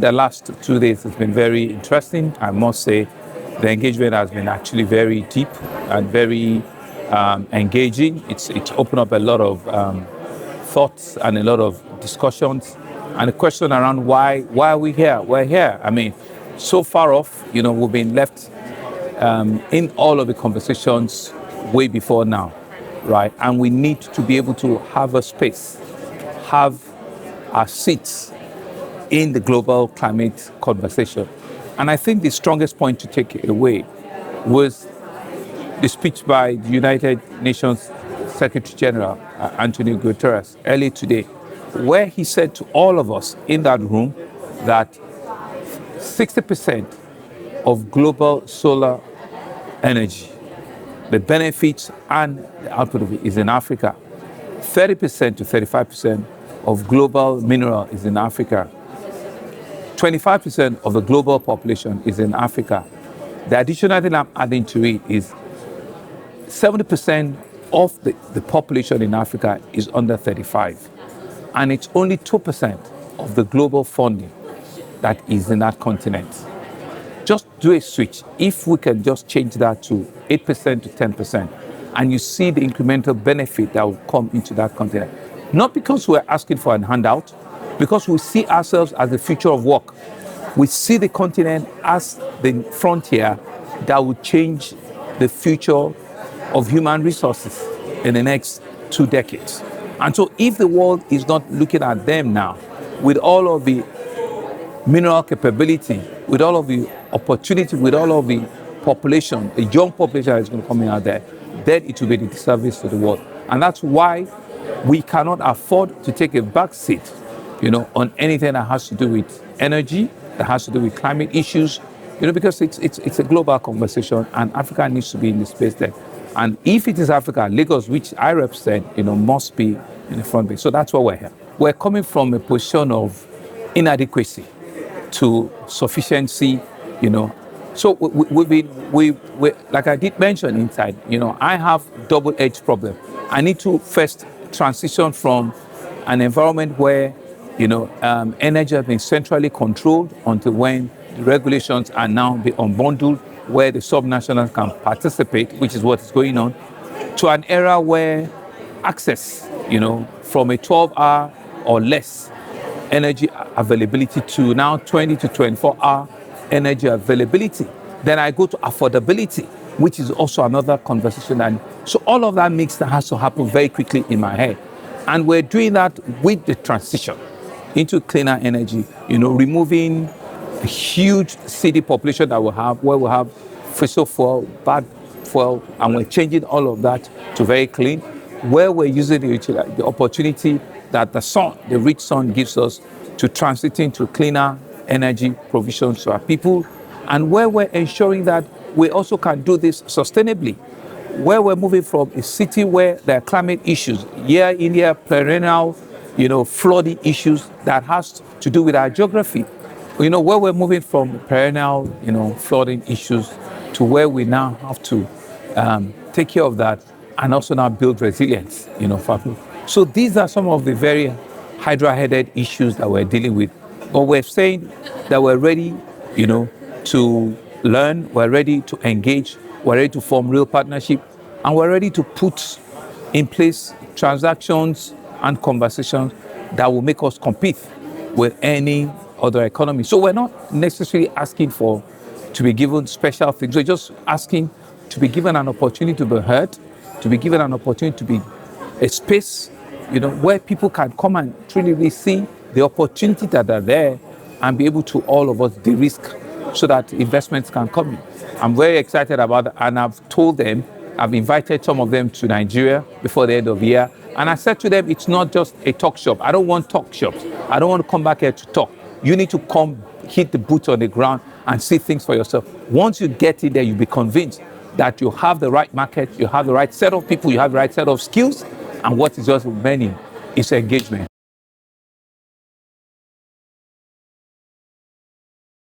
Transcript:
The last 2 days has been very interesting. I must say the engagement has been actually very deep and very engaging. It's opened up a lot of thoughts and a lot of discussions and a question around why are we here? We're here. I mean, so far off, we've been left in all of the conversations way before now, right? And we need to be able to have a space, have our seats in the global climate conversation. And I think the strongest point to take away was the speech by the United Nations Secretary General, Antonio Guterres, earlier today, where he said to all of us in that room that 60% of global solar energy, the benefits and the output of it is in Africa. 30% to 35% of global mineral is in Africa. 25% of the global population is in Africa. The additional thing I'm adding to it is 70% of the population in Africa is under 35. And it's only 2% of the global funding that is in that continent. Just do a switch. If we can just change that to 8% to 10%, and you see the incremental benefit that will come into that continent. Not because we're asking for a handout, because we see ourselves as the future of work. We see the continent as the frontier that will change the future of human resources in the next 2 decades. And so if the world is not looking at them now, with all of the mineral capability, with all of the opportunity, with all of the population, the young population that is going to come in out there, then it will be the disservice to the world. And that's why we cannot afford to take a back seat, on anything that has to do with energy, that has to do with climate issues, because it's a global conversation and Africa needs to be in the space there. And if it is Africa, Lagos, which I represent, must be in the front bench. So that's why we're here. We're coming from a position of inadequacy to sufficiency, So we like I did mention inside, I have double-edged problem. I need to first transition from an environment where, energy has been centrally controlled until when the regulations are now be unbundled, where the subnationals can participate, which is what is going on, to an era where access, from a 12-hour or less energy availability to now 20 to 24-hour energy availability. Then I go to affordability, which is also another conversation. And so all of that mix that has to happen very quickly in my head. And we're doing that with the transition into cleaner energy, removing the huge city population that we have, where we have fossil fuel, bad fuel, and we're changing all of that to very clean, where we're using the opportunity that the sun, the rich sun, gives us to transit into cleaner energy provisions to our people, and where we're ensuring that we also can do this sustainably, where we're moving from a city where there are climate issues, year in, year perennial, flooding issues that has to do with our geography, where we're moving from perennial, flooding issues to where we now have to take care of that and also now build resilience, for people. So these are some of the very hydra-headed issues that we're dealing with. But we're saying that we're ready, to learn, we're ready to engage, we're ready to form real partnership, and we're ready to put in place transactions and conversations that will make us compete with any other economy. So we're not necessarily asking to be given special things. We're just asking to be given an opportunity to be heard, to be given an opportunity to be a space, where people can come and truly see the opportunity that are there and be able to all of us de-risk so that investments can come in. I'm very excited about that, and I've told them, I've invited some of them to Nigeria before the end of the year, and I said to them, it's not just a talk shop. I don't want talk shops. I don't want to come back here to talk. You need to come, hit the boots on the ground and see things for yourself. Once you get in there, you'll be convinced that you have the right market, you have the right set of people, you have the right set of skills, and what is just remaining is engagement.